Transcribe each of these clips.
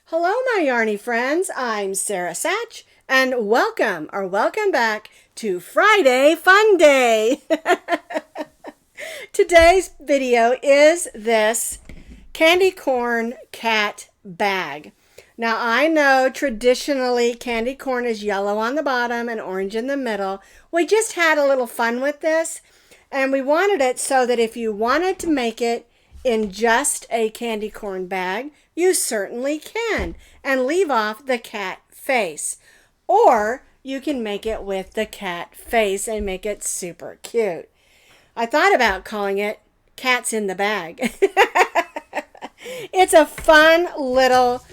Hello, my yarny friends. I'm Sara Sach, and welcome back to Friday Fun Day. Today's video is this candy corn cat bag. Now, I know traditionally candy corn is yellow on the bottom and orange in the middle. We just had a little fun with this, and we wanted it so that if you wanted to make it in just a candy corn bag, you certainly can, and leave off the cat face. Or you can make it with the cat face and make it super cute. I thought about calling it Cats in the Bag. It's a fun little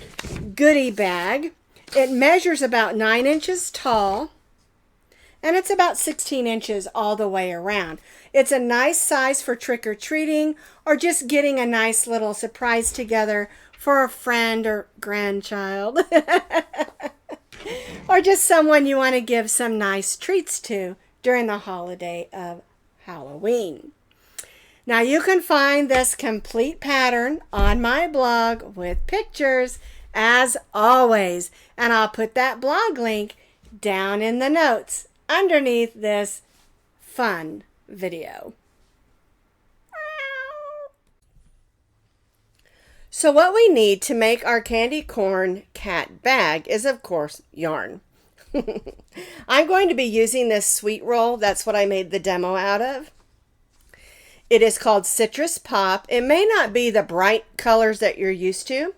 goodie bag. It measures about 9 inches tall, and it's about 16 inches all the way around. It's a nice size for trick-or-treating or just getting a nice little surprise together for a friend or grandchild. Or just someone you want to give some nice treats to during the holiday of Halloween. Now you can find this complete pattern on my blog with pictures as always. And I'll put that blog link down in the notes underneath this fun video. So what we need to make our candy corn cat bag is, of course, yarn. I'm going to be using this sweet roll. That's what I made the demo out of. It is called Citrus Pop. It may not be the bright colors that you're used to,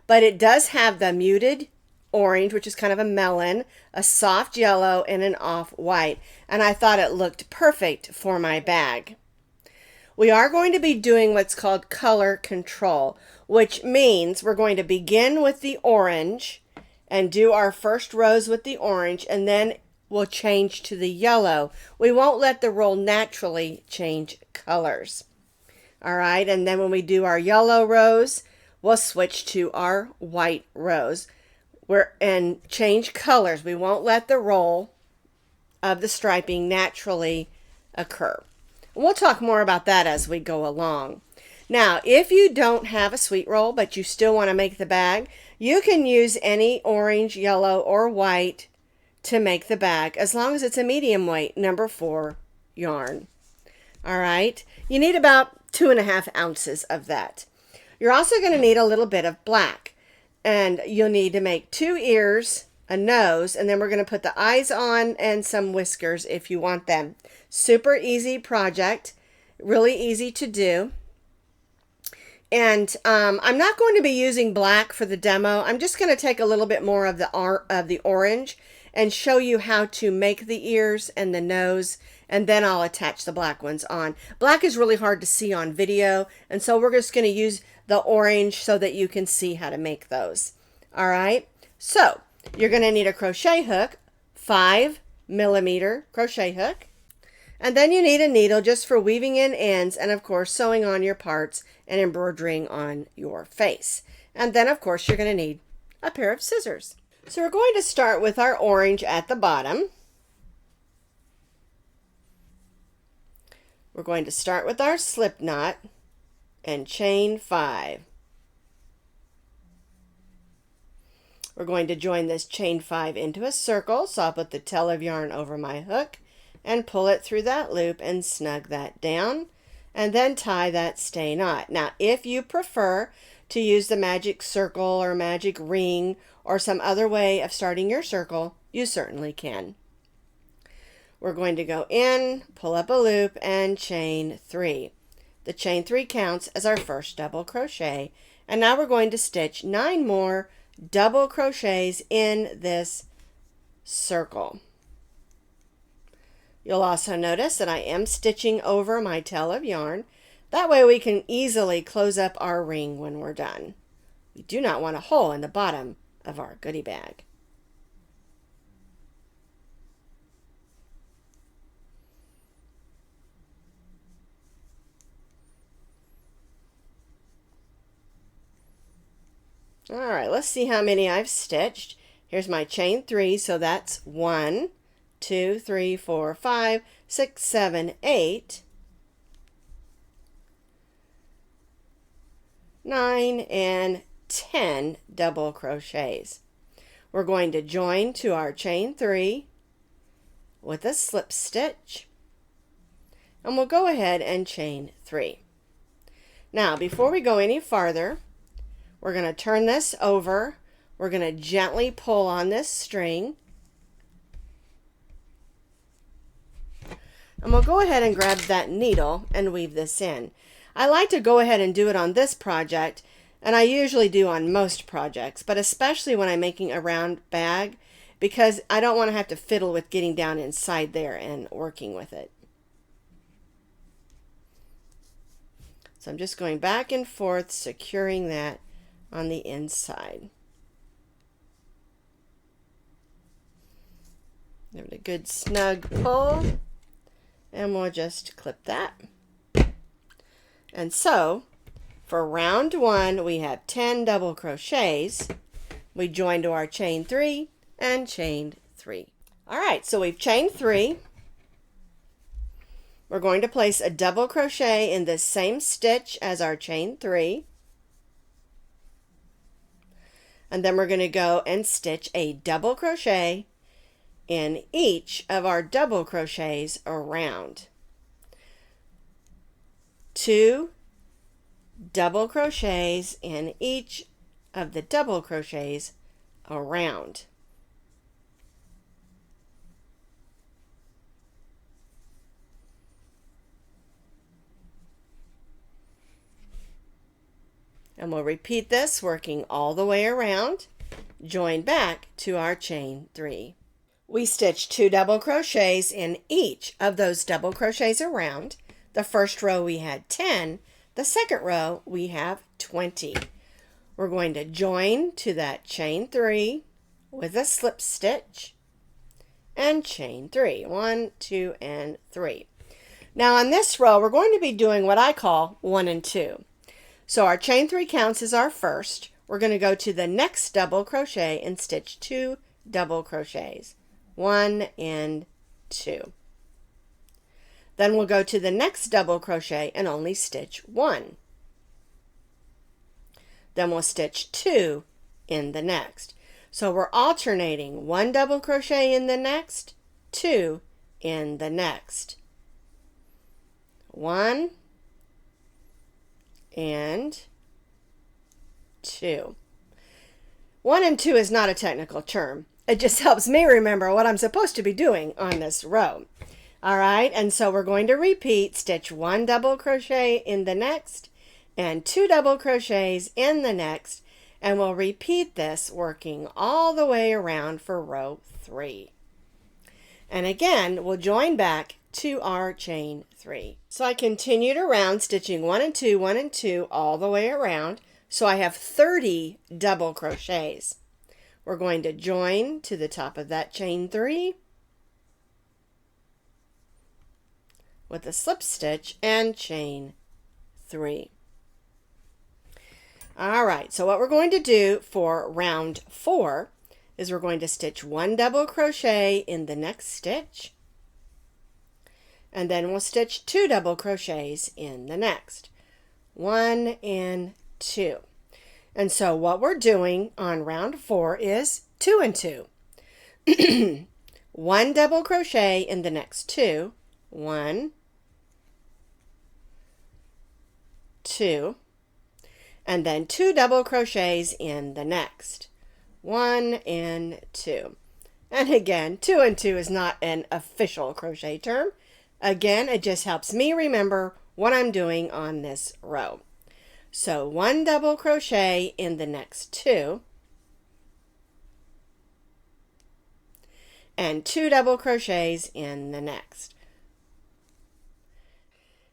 but it does have the muted orange, which is kind of a melon, a soft yellow, and an off-white. And I thought it looked perfect for my bag. We are going to be doing what's called color control, which means we're going to begin with the orange and do our first rows with the orange, and then we'll change to the yellow. We won't let the roll naturally change colors. All right, and then when we do our yellow rows, we'll switch to our white rows and change colors. We won't let the roll of the striping naturally occur. We'll talk more about that as we go along. Now, if you don't have a sweet roll, but you still want to make the bag, you can use any orange, yellow, or white to make the bag, as long as it's a medium weight, number 4 yarn. All right, you need about 2.5 ounces of that. You're also going to need a little bit of black, and you'll need to make 2 ears, a nose, and then we're going to put the eyes on and some whiskers if you want them. Super easy project, really easy to do. And I'm not going to be using black for the demo. I'm just going to take a little bit more of the orange and show you how to make the ears and the nose, and then I'll attach the black ones on. Black is really hard to see on video, and so we're just going to use the orange so that you can see how to make those. All right, so you're going to need a crochet hook, 5mm crochet hook. And then you need a needle just for weaving in ends, and of course sewing on your parts and embroidering on your face. And then of course you're going to need a pair of scissors. So we're going to start with our orange at the bottom. We're going to start with our slip knot and chain 5. We're going to join this chain 5 into a circle, so I'll put the tail of yarn over my hook and pull it through that loop and snug that down, and then tie that stay knot. Now, if you prefer to use the magic circle or magic ring or some other way of starting your circle, you certainly can. We're going to go in, pull up a loop, and chain 3. The chain 3 counts as our first double crochet, and now we're going to stitch 9 more double crochets in this circle. You'll also notice that I am stitching over my tail of yarn. That way we can easily close up our ring when we're done. We do not want a hole in the bottom of our goodie bag. All right, let's see how many I've stitched. Here's my chain 3, so that's 1, 2, 3, 4, 5, 6, 7, 8, 9, and 10 double crochets. We're going to join to our chain 3 with a slip stitch, and we'll go ahead and chain 3. Now, before we go any farther, we're going to turn this over. We're going to gently pull on this string, and we'll go ahead and grab that needle and weave this in. I like to go ahead and do it on this project, and I usually do on most projects, but especially when I'm making a round bag, because I don't want to have to fiddle with getting down inside there and working with it. So I'm just going back and forth, securing that on the inside. Give it a good snug pull, and we'll just clip that. And so for round 1 we have 10 double crochets. We join to our chain 3 and chained 3. All right, so we've chained 3. We're going to place a double crochet in the same stitch as our chain 3, and then we're going to go and stitch a double crochet in each of our double crochets around. 2 double crochets in each of the double crochets around. And we'll repeat this, working all the way around, join back to our chain 3. We stitch 2 double crochets in each of those double crochets around. The first row we had 10, the second row we have 20. We're going to join to that chain 3 with a slip stitch and chain 3. 1, 2, and 3. Now on this row we're going to be doing what I call 1 and 2. So our chain 3 counts as our first. We're going to go to the next double crochet and stitch 2 double crochets. 1 and 2. Then we'll go to the next double crochet and only stitch 1. Then we'll stitch 2 in the next. So we're alternating 1 double crochet in the next, 2 in the next. 1 and 2. 1 and 2 is not a technical term. It just helps me remember what I'm supposed to be doing on this row. All right, and so we're going to repeat, stitch 1 double crochet in the next and 2 double crochets in the next, and we'll repeat this working all the way around for row 3. And again, we'll join back to our chain 3. So I continued around stitching 1 and 2, 1 and 2 all the way around. So I have 30 double crochets. We're going to join to the top of that chain 3 with a slip stitch and chain 3. All right, so what we're going to do for round 4 is we're going to stitch 1 double crochet in the next stitch, and then we'll stitch 2 double crochets in the next. 1 and 2. And so what we're doing on round 4 is 2 and 2. 1 double crochet in the next 2. 1, 2, and then 2 double crochets in the next. 1 and 2. And again, 2 and 2 is not an official crochet term. Again, it just helps me remember what I'm doing on this row. So 1 double crochet in the next 2, and 2 double crochets in the next.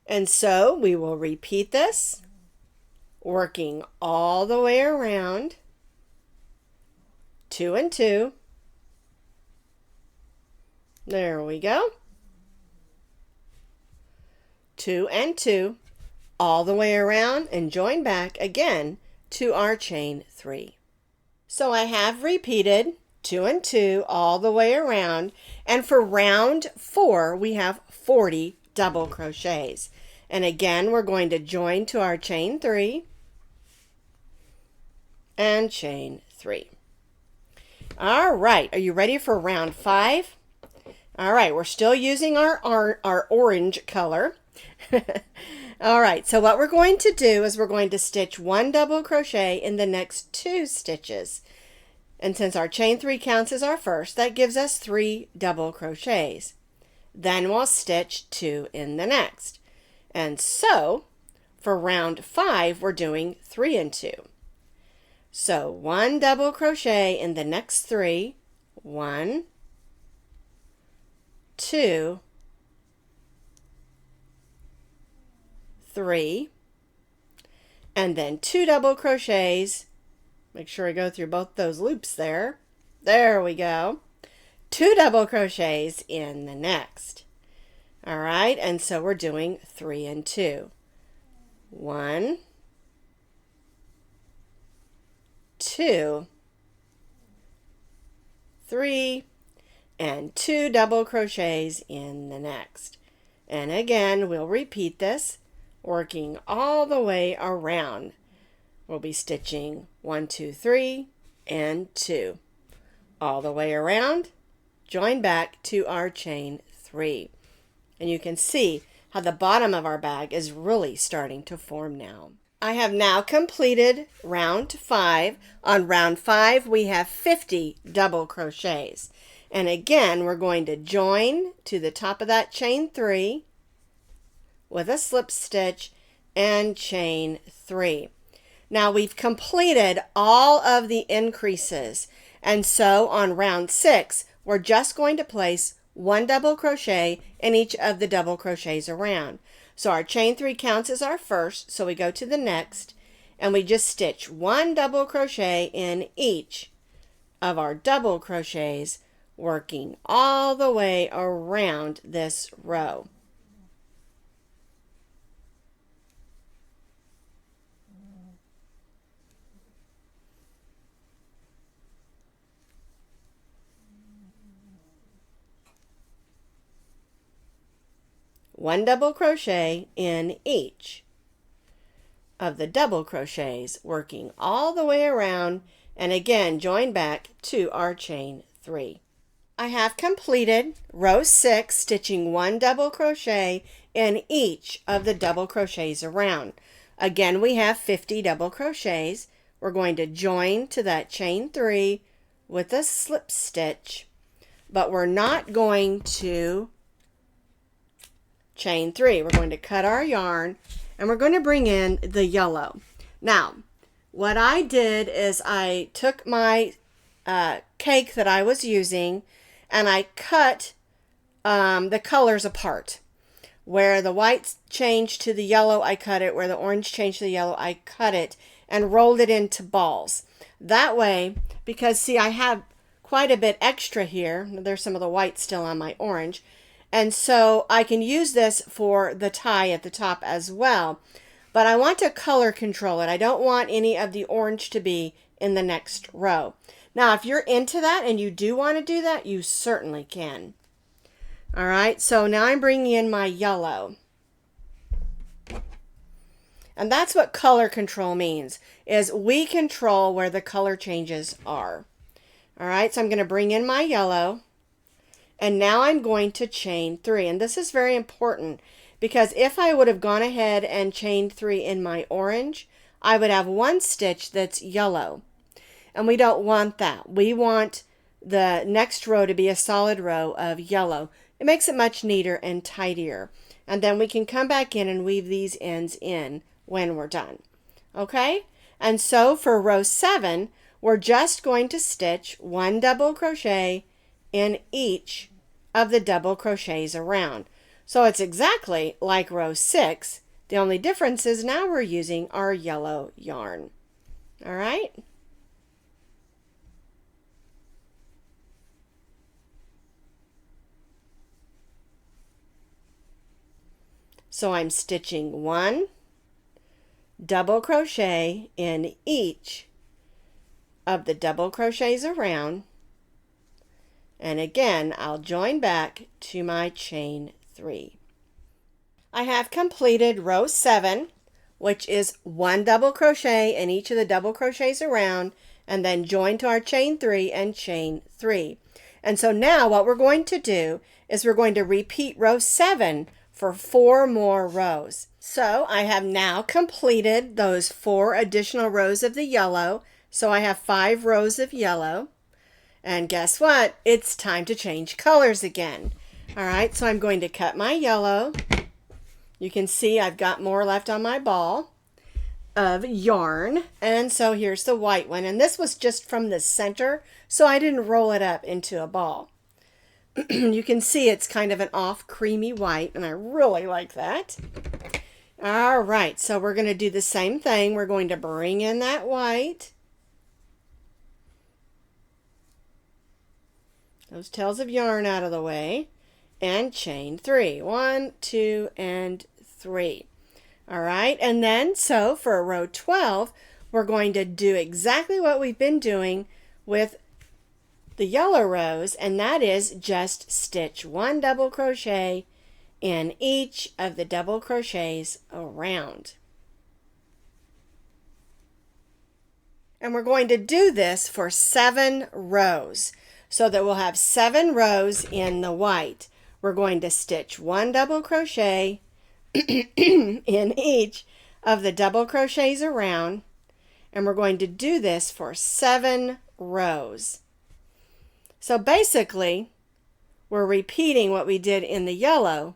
And so we will repeat this, working all the way around, 2 and 2. There we go. 2 and 2, all the way around, and join back again to our chain 3. So I have repeated 2 and 2 all the way around, and for round 4 we have 40 double crochets. And again, we're going to join to our chain 3 and chain 3. All right, are you ready for round 5? All right, we're still using our orange color. All right, so what we're going to do is we're going to stitch 1 double crochet in the next 2 stitches. And since our chain 3 counts as our first, that gives us 3 double crochets. Then we'll stitch 2 in the next. And so for round 5, we're doing 3 and 2. So 1 double crochet in the next 3, 1, 2, 3, and then 2 double crochets. Make sure I go through both those loops there. There we go. 2 double crochets in the next. All right, and so we're doing 3 and 2. 1, 2, 3, and 2 double crochets in the next. And again, we'll repeat this, working all the way around. We'll be stitching 1, 2, 3, and 2. All the way around, join back to our chain 3. And you can see how the bottom of our bag is really starting to form now. I have now completed round 5. On round 5, we have 50 double crochets. And again, we're going to join to the top of that chain 3 with a slip stitch and chain 3. Now we've completed all of the increases. And so on round 6, we're just going to place 1 double crochet in each of the double crochets around. So our chain 3 counts as our first, so we go to the next, and we just stitch 1 double crochet in each of our double crochets, working all the way around this row. One double crochet in each of the double crochets, working all the way around, and again join back to our chain 3. I have completed row 6, stitching 1 double crochet in each of the double crochets around. Again, we have 50 double crochets. We're going to join to that chain 3 with a slip stitch, but we're not going to chain 3. We're going to cut our yarn and we're going to bring in the yellow. Now, what I did is I took my cake that I was using and I cut the colors apart. Where the white changed to the yellow, I cut it. Where the orange changed to the yellow, I cut it and rolled it into balls. That way, because see, I have quite a bit extra here. There's some of the white still on my orange. And so I can use this for the tie at the top as well. But I want to color control it. I don't want any of the orange to be in the next row. Now, if you're into that and you do want to do that, you certainly can. All right, so now I'm bringing in my yellow. And that's what color control means, is we control where the color changes are. All right, so I'm going to bring in my yellow. And now I'm going to chain 3. And this is very important because if I would have gone ahead and chained 3 in my orange, I would have 1 stitch that's yellow. And we don't want that. We want the next row to be a solid row of yellow. It makes it much neater and tidier. And then we can come back in and weave these ends in when we're done. Okay? And so for row 7, we're just going to stitch 1 double crochet in each of the double crochets around. So it's exactly like row 6. The only difference is now we're using our yellow yarn. All right? So I'm stitching 1 double crochet in each of the double crochets around. And again, I'll join back to my chain 3. I have completed row 7. which is 1 double crochet in each of the double crochets around, and then join to our chain 3 and chain 3. And so now what we're going to do is we're going to repeat row 7 for 4 more rows. So I have now completed those 4 additional rows of the yellow. So I have 5 rows of yellow. And guess what? It's time to change colors again. All right, so I'm going to cut my yellow. You can see I've got more left on my ball of yarn. And so here's the white one. And this was just from the center, so I didn't roll it up into a ball. You can see it's kind of an off creamy white, and I really like that. All right, so we're going to do the same thing. We're going to bring in that white. Those tails of yarn out of the way, and chain 3. 1, 2, and 3. All right, and then so for row 12, we're going to do exactly what we've been doing with the yellow rows, and that is just stitch 1 double crochet in each of the double crochets around. And we're going to do this for 7 rows. So that we'll have 7 rows in the white. We're going to stitch 1 double crochet in each of the double crochets around, and we're going to do this for 7 rows. So basically, we're repeating what we did in the yellow,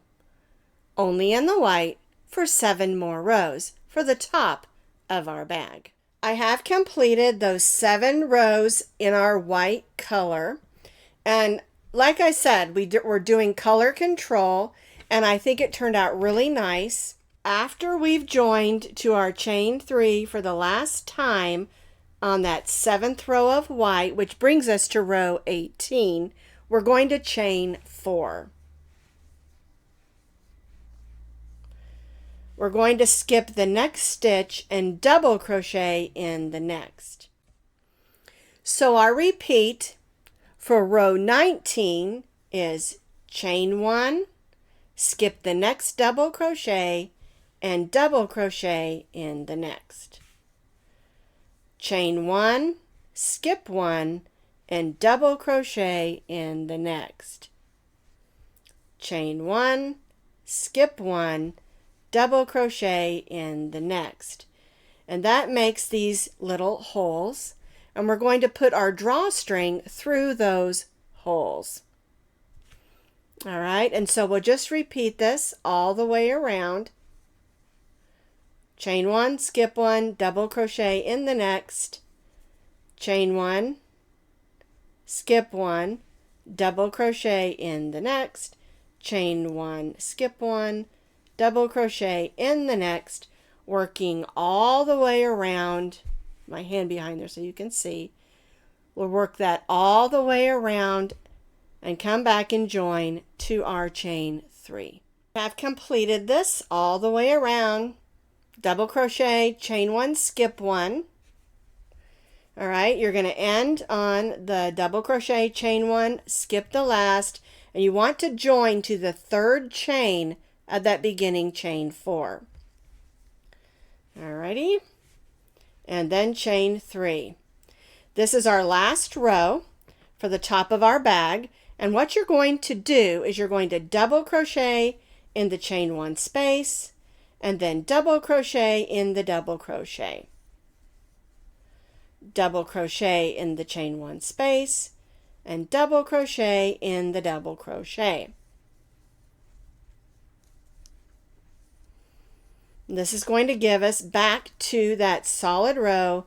only in the white, for 7 more rows for the top of our bag. I have completed those 7 rows in our white color, and like I said, we're doing color control, and I think it turned out really nice. After we've joined to our chain 3 for the last time on that 7th row of white, which brings us to row 18, we're going to chain 4. We're going to skip the next stitch and double crochet in the next. So our repeat for row 19 is chain 1, skip the next double crochet, and double crochet in the next. Chain 1, skip 1, and double crochet in the next. Chain 1, skip 1, double crochet in the next. And that makes these little holes, and we're going to put our drawstring through those holes. All right, and so we'll just repeat this all the way around. Chain 1, skip 1, double crochet in the next. Chain 1, skip 1, double crochet in the next. Chain 1, skip 1, double crochet in the next, working all the way around. My hand behind there so you can see. We'll work that all the way around and come back and join to our chain 3. I've completed this all the way around. Double crochet, chain 1, skip 1. All right, you're going to end on the double crochet, chain 1, skip the last, and you want to join to the 3rd chain of that beginning chain 4. Alrighty, and then chain 3. This is our last row for the top of our bag, and what you're going to do is you're going to double crochet in the chain 1 space, and then double crochet in the double crochet. Double crochet in the chain 1 space, and double crochet in the double crochet. This is going to give us back to that solid row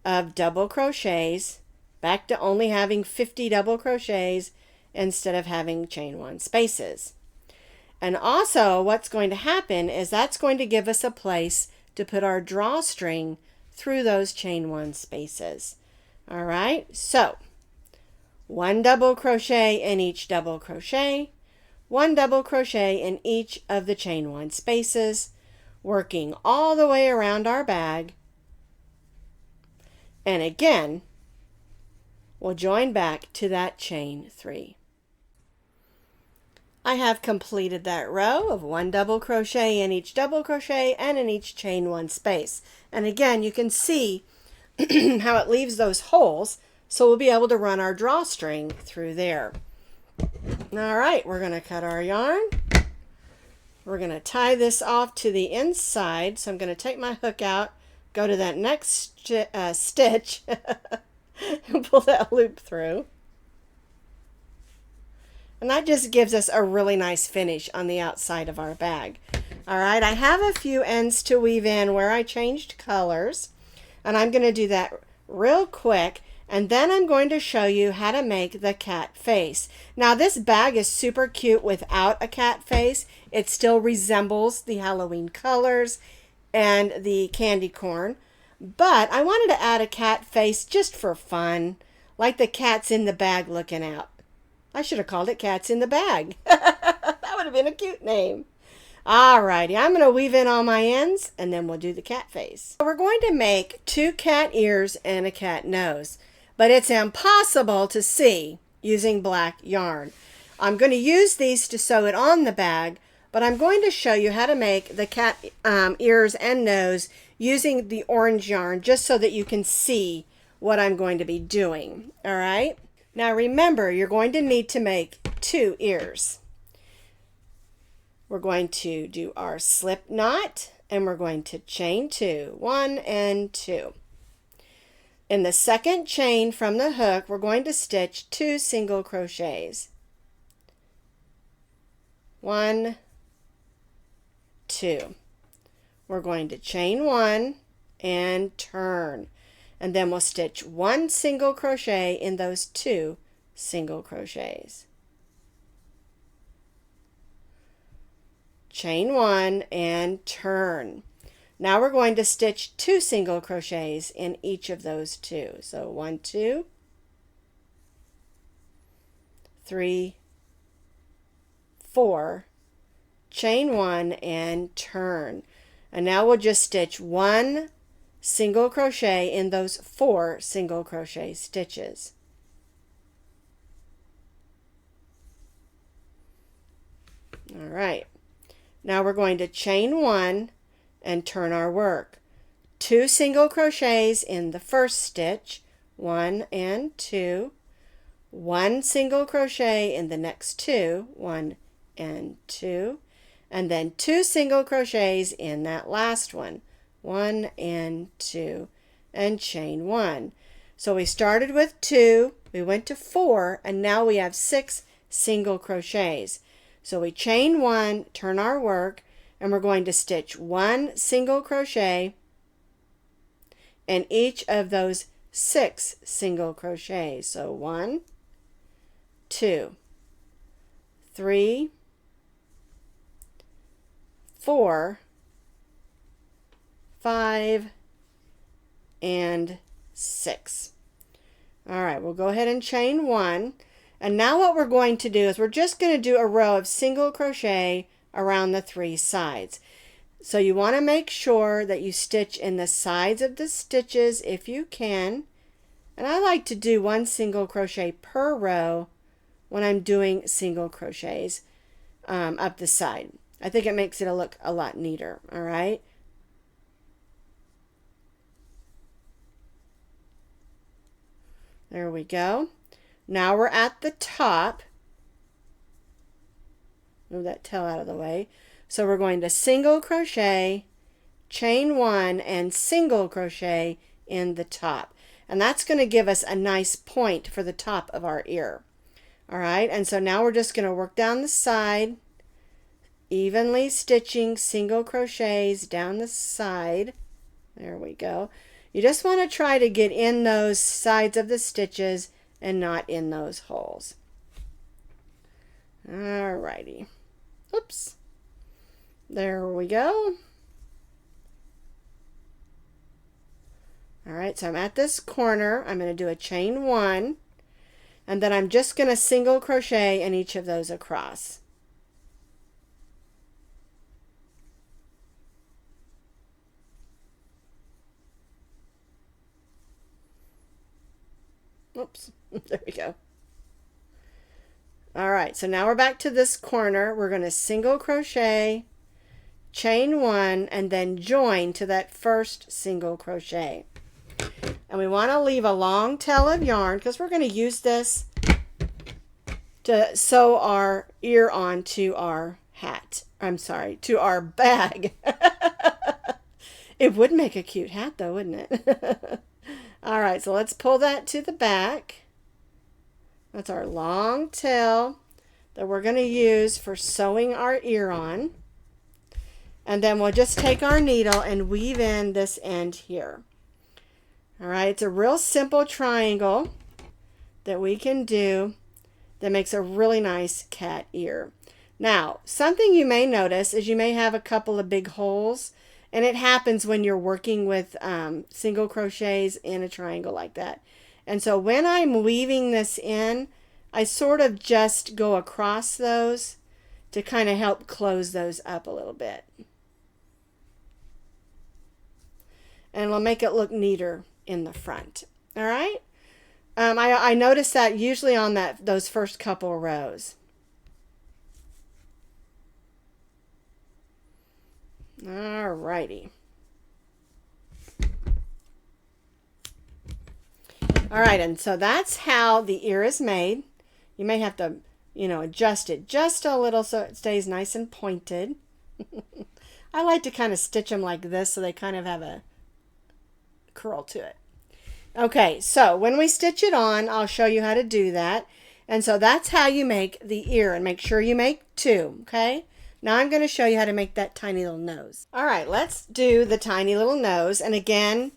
of double crochets, back to only having 50 double crochets instead of having chain 1 spaces. And also what's going to happen is that's going to give us a place to put our drawstring through those chain 1 spaces. All right, so 1 double crochet in each double crochet, 1 double crochet in each of the chain 1 spaces, working all the way around our bag. And again, we'll join back to that chain 3. I have completed that row of 1 double crochet in each double crochet and in each chain 1 space. And again, you can see how it leaves those holes, so we'll be able to run our drawstring through there. All right, we're going to cut our yarn. We're going to tie this off to the inside. So I'm going to take my hook out, go to that next stitch, and pull that loop through. And that just gives us a really nice finish on the outside of our bag. All right, I have a few ends to weave in where I changed colors, and I'm going to do that real quick, and then I'm going to show you how to make the cat face. Now this bag is super cute without a cat face. It still resembles the Halloween colors and the candy corn, but I wanted to add a cat face just for fun, like the cat's in the bag looking out. I should have called it Cats in the Bag. That would have been a cute name. Alrighty, I'm going to weave in all my ends and then we'll do the cat face. We're going to make 2 cat ears and a cat nose, but it's impossible to see using black yarn. I'm going to use these to sew it on the bag, but I'm going to show you how to make the cat ears and nose using the orange yarn just so that you can see what I'm going to be doing. Alright? Now remember, you're going to need to make 2 ears. We're going to do our slip knot and we're going to chain 2, 1 and 2. In the second chain from the hook, we're going to stitch 2 single crochets. 1, 2. We're going to chain 1 and turn. And then we'll stitch 1 single crochet in those 2 single crochets. Chain 1 and turn. Now we're going to stitch 2 single crochets in each of those 2. So 1, 2, 3, 4, chain 1 and turn. And now we'll just stitch 1 single crochet in those 4 single crochet stitches. All right, now we're going to chain 1 and turn our work. 2 single crochets in the first stitch, 1 and 2, 1 single crochet in the next 2, 1 and 2, and then 2 single crochets in that last one, 1 and 2, and chain 1. So we started with 2, we went to 4, and now we have 6 single crochets. So we chain 1, turn our work, and we're going to stitch 1 single crochet in each of those 6 single crochets. So 1, 2, 3, 4, 5, and 6. All right, we'll go ahead and chain 1. And now what we're going to do is we're just going to do a row of single crochet around the 3 sides. So you want to make sure that you stitch in the sides of the stitches if you can. And I like to do 1 single crochet per row when I'm doing single crochets up the side. I think it makes it look a lot neater. All right. There we go. Now we're at the top. Move that tail out of the way. So we're going to single crochet, chain 1, and single crochet in the top. And that's going to give us a nice point for the top of our ear. All right, and so now we're just going to work down the side, evenly stitching single crochets down the side. There we go. You just want to try to get in those sides of the stitches and not in those holes. Alrighty. Oops. There we go. Alright, so I'm at this corner. I'm going to do a chain 1, and then I'm just going to single crochet in each of those across. Oops. There we go. All right, so now we're back to this corner. We're going to single crochet, chain one, and then join to that first single crochet. And we want to leave a long tail of yarn because we're going to use this to sew our ear on to our hat. I'm sorry, to our bag. It would make a cute hat though, wouldn't it? All right, so let's pull that to the back. That's our long tail that we're going to use for sewing our ear on. And then we'll just take our needle and weave in this end here. All right, it's a real simple triangle that we can do that makes a really nice cat ear. Now, something you may notice is you may have a couple of big holes, and it happens when you're working with single crochets in a triangle like that. And so when I'm weaving this in, I sort of just go across those to kind of help close those up a little bit. And it'll make it look neater in the front. All right? I noticed that usually on those first couple rows. All righty. All right, and so that's how the ear is made. You may have to, adjust it just a little so it stays nice and pointed. I like to kind of stitch them like this so they kind of have a curl to it. Okay, so when we stitch it on, I'll show you how to do that. And so that's how you make the ear, and make sure you make two, okay? Now I'm going to show you how to make that tiny little nose. All right, let's do the tiny little nose. And again,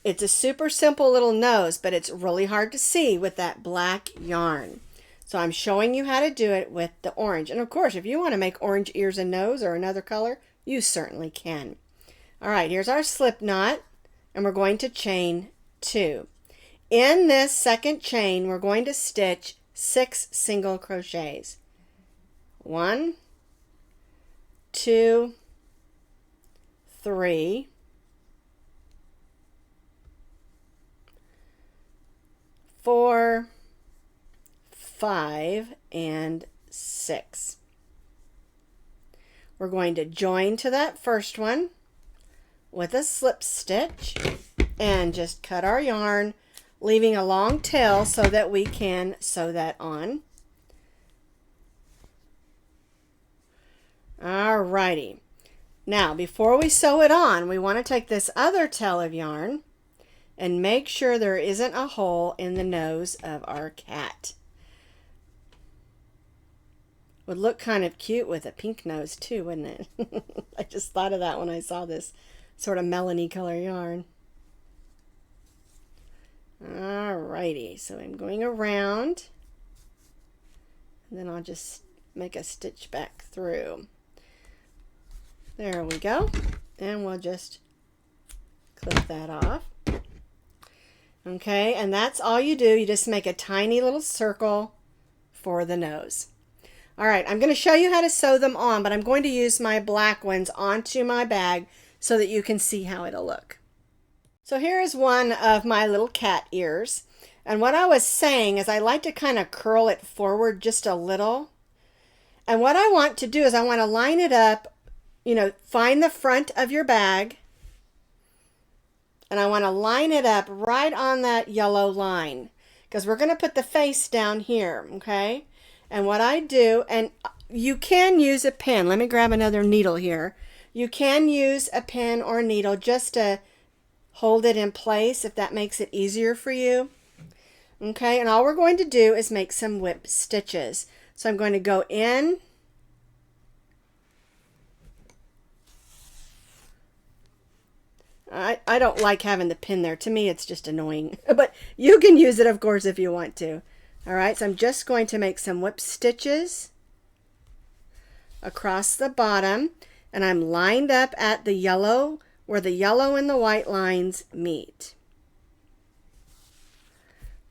it's a super simple little nose, but it's really hard to see with that black yarn. So I'm showing you how to do it with the orange. And of course, if you want to make orange ears and nose or another color, you certainly can. All right, here's our slip knot, and we're going to chain 2. In this second chain, we're going to stitch 6 single crochets. 1, 2, 3, 4, 5, and 6. We're going to join to that first one with a slip stitch and just cut our yarn, leaving a long tail so that we can sew that on. Alrighty. Now, before we sew it on, we want to take this other tail of yarn and make sure there isn't a hole in the nose of our cat. Would look kind of cute with a pink nose too, wouldn't it? I just thought of that when I saw this sort of melony color yarn. Alrighty, so I'm going around, and then I'll just make a stitch back through. There we go, and we'll just clip that off. Okay, and that's all you do. You just make a tiny little circle for the nose. All right, I'm going to show you how to sew them on, but I'm going to use my black ones onto my bag so that you can see how it'll look. So here is one of my little cat ears. And what I was saying is I like to kind of curl it forward just a little. And what I want to do is I want to line it up, find the front of your bag. And I want to line it up right on that yellow line, because we're going to put the face down here, okay? And what I do, and you can use a pin. Let me grab another needle here. You can use a pin or needle just to hold it in place if that makes it easier for you. Okay, and all we're going to do is make some whip stitches. So I'm going to go in. I don't like having the pin there. To me, it's just annoying. But you can use it, of course, if you want to. All right, so I'm just going to make some whip stitches across the bottom. And I'm lined up at the yellow, where the yellow and the white lines meet.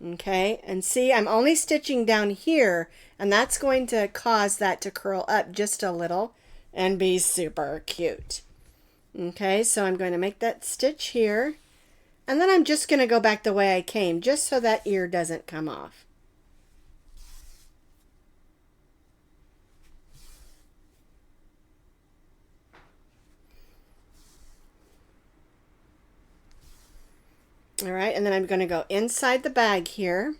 Okay, and see, I'm only stitching down here, and that's going to cause that to curl up just a little and be super cute. Okay, so I'm going to make that stitch here, and then I'm just going to go back the way I came, just so that ear doesn't come off. All right, and then I'm going to go inside the bag here.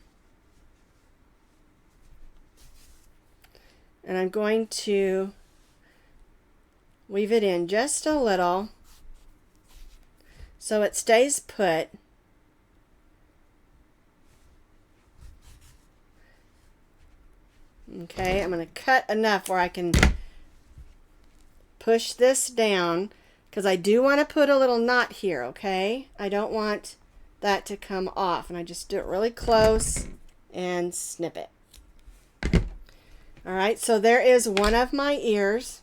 And I'm going to weave it in just a little so it stays put. Okay, I'm going to cut enough where I can push this down because I do want to put a little knot here, okay? I don't want that to come off, and I just do it really close and snip it. All right, so there is one of my ears,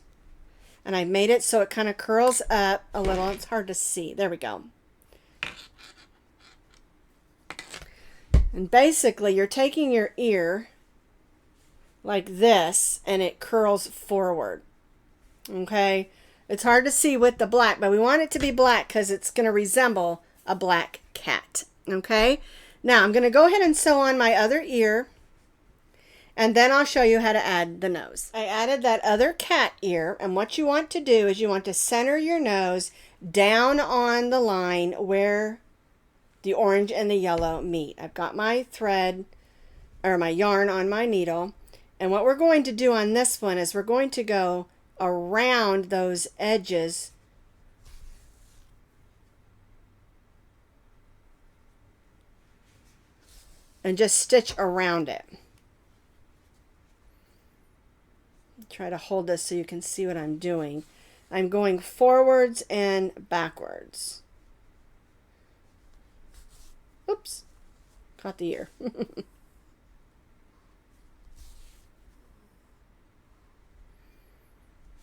and I made it so it kind of curls up a little. It's hard to see. There we go. And basically, you're taking your ear like this, and it curls forward. Okay, it's hard to see with the black, but we want it to be black because it's going to resemble a black cat. Okay, now I'm going to go ahead and sew on my other ear, and then I'll show you how to add the nose. I added that other cat ear, and what you want to do is you want to center your nose down on the line where the orange and the yellow meet. I've got my thread or my yarn on my needle, and what we're going to do on this one is we're going to go around those edges and just stitch around it. Try to hold this so you can see what I'm doing. I'm going forwards and backwards. Oops, caught the ear.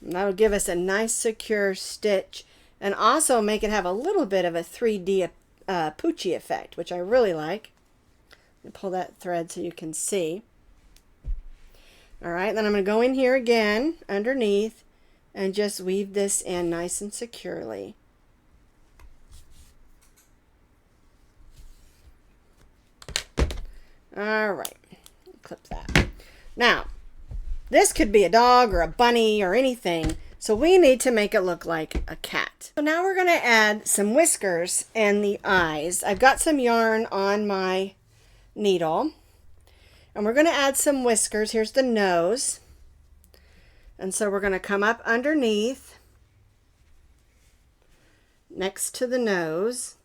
And that'll give us a nice secure stitch and also make it have a little bit of a 3D Poochy effect, which I really like. Let me pull that thread so you can see. All right, then I'm going to go in here again underneath and just weave this in nice and securely. All right, clip that. Now, this could be a dog or a bunny or anything, so we need to make it look like a cat. So now we're going to add some whiskers and the eyes. I've got some yarn on my needle, and we're going to add some whiskers. Here's the nose, and so we're going to come up underneath next to the nose.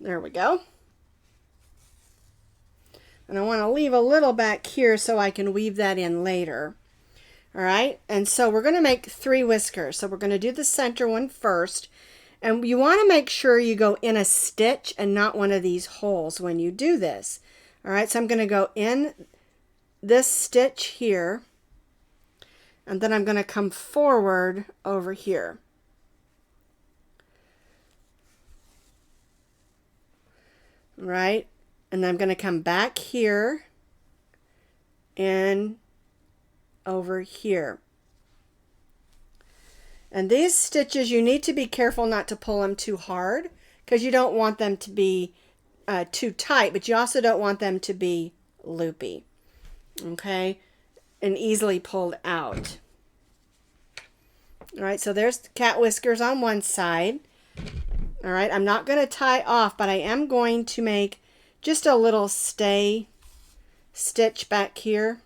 There we go. And I want to leave a little back here so I can weave that in later. All right, and so we're going to make 3 whiskers. So we're going to do the center one first. And you want to make sure you go in a stitch and not one of these holes when you do this. All right, so I'm going to go in this stitch here. And then I'm going to come forward over here. All right. And I'm going to come back here and over here. And these stitches, you need to be careful not to pull them too hard because you don't want them to be too tight, but you also don't want them to be loopy, okay, and easily pulled out. All right, so there's the cat whiskers on one side. All right, I'm not going to tie off, but I am going to make just a little stay stitch back here.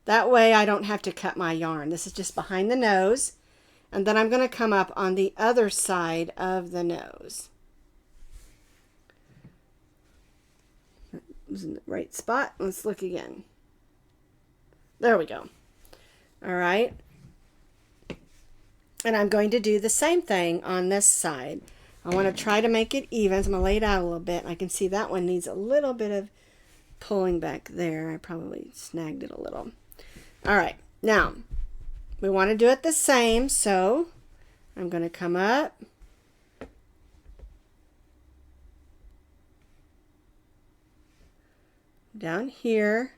That way I don't have to cut my yarn. This is just behind the nose. And then I'm going to come up on the other side of the nose. That was in the right spot. Let's look again. There we go. All right. And I'm going to do the same thing on this side. I want to try to make it even, so I'm going to lay it out a little bit. I can see that one needs a little bit of pulling back there. I probably snagged it a little. All right, now we want to do it the same, so I'm going to come up. Down here.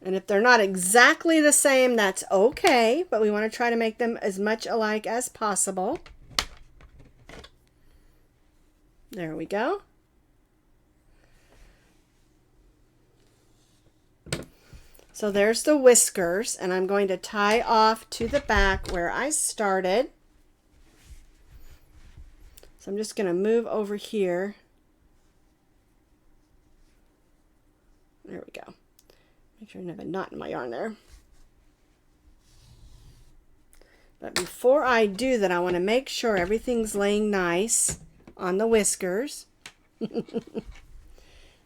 And if they're not exactly the same, that's okay, but we want to try to make them as much alike as possible. There we go. So there's the whiskers, and I'm going to tie off to the back where I started. So I'm just going to move over here. There we go. Make sure I don't have a knot in my yarn there. But before I do that, I want to make sure everything's laying nice on the whiskers.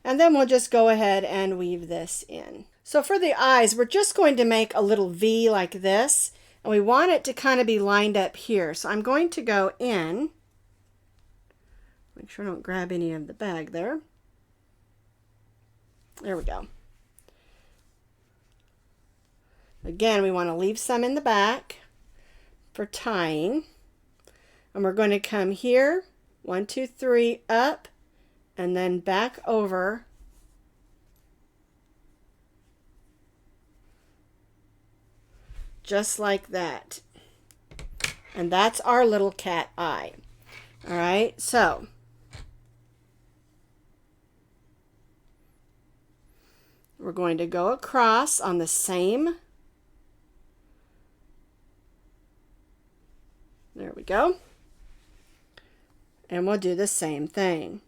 And then we'll just go ahead and weave this in. So for the eyes, we're just going to make a little V like this. And we want it to kind of be lined up here. So I'm going to go in. Make sure I don't grab any of the bag there. There we go. Again, we want to leave some in the back for tying. And we're going to come here, 1, 2, 3, up, and then back over. Just like that. And that's our little cat eye. All right, so we're going to go across on the same. There we go. And we'll do the same thing.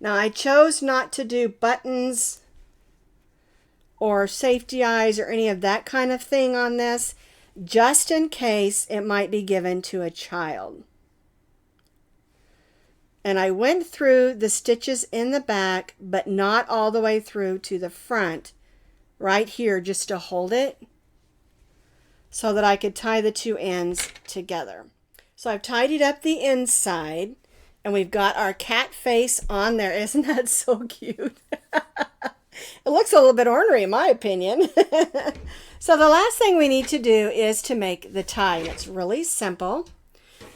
Now I chose not to do buttons or safety eyes or any of that kind of thing on this, just in case it might be given to a child. And I went through the stitches in the back, but not all the way through to the front, right here, just to hold it, so that I could tie the two ends together. So I've tidied up the inside, and we've got our cat face on there. Isn't that so cute? It looks a little bit ornery in my opinion. So the last thing we need to do is to make the tie. And it's really simple.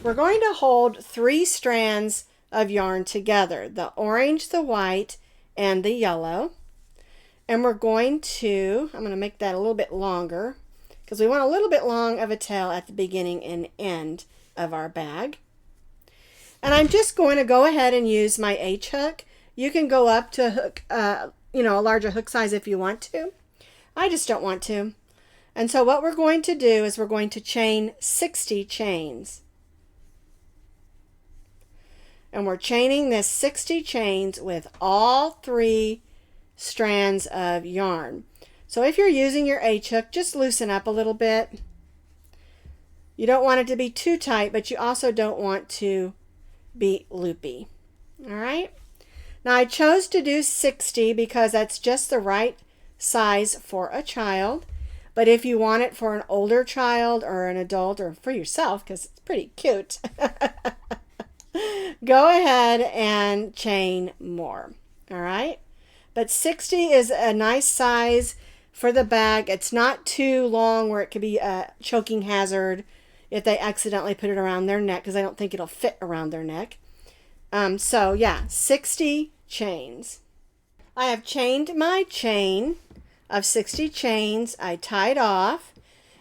We're going to hold 3 strands of yarn together, the orange, the white, and the yellow. And we're going to, I'm going to make that a little bit longer because we want a little bit long of a tail at the beginning and end of our bag. And I'm just going to go ahead and use my H hook. You can go up to hook, a larger hook size if you want to. I just don't want to. And so what we're going to do is we're going to chain 60 chains. And we're chaining this 60 chains with all 3 strands of yarn. So if you're using your H hook, just loosen up a little bit. You don't want it to be too tight, but you also don't want to be loopy. All right. Now I chose to do 60 because that's just the right size for a child. But if you want it for an older child or an adult or for yourself, because it's pretty cute, go ahead and chain more. All right. But 60 is a nice size for the bag. It's not too long where it could be a choking hazard if they accidentally put it around their neck, because I don't think it'll fit around their neck. So yeah, 60 chains. I have chained my chain of 60 chains. I tied off,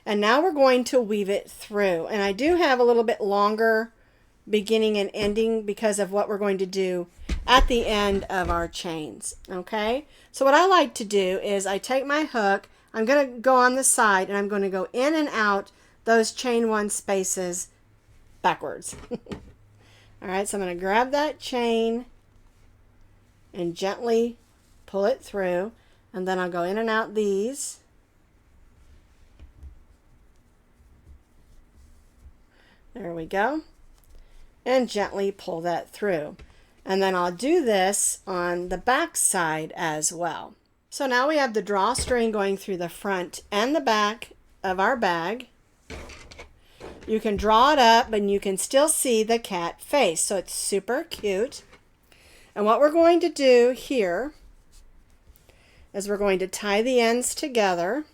and now we're going to weave it through. And I do have a little bit longer beginning and ending because of what we're going to do at the end of our chains. Okay, so what I like to do is I take my hook, I'm going to go on the side, and I'm going to go in and out those chain 1 spaces backwards. All right, so I'm going to grab that chain and gently pull it through, and then I'll go in and out these. There we go. And gently pull that through. And then I'll do this on the back side as well. So now we have the drawstring going through the front and the back of our bag. You can draw it up, and you can still see the cat face. So it's super cute. And what we're going to do here is we're going to tie the ends together.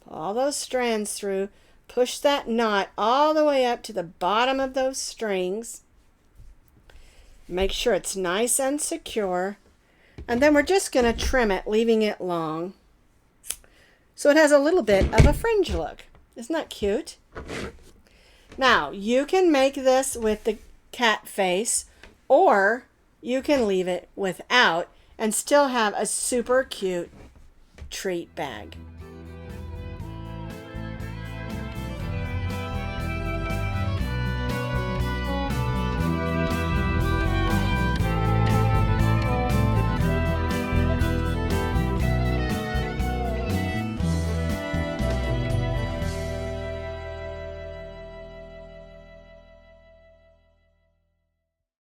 Pull all those strands through. Push that knot all the way up to the bottom of those strings. Make sure it's nice and secure. And then we're just going to trim it, leaving it long. So it has a little bit of a fringe look. Isn't that cute? Now, you can make this with the cat face, or you can leave it without and still have a super cute treat bag.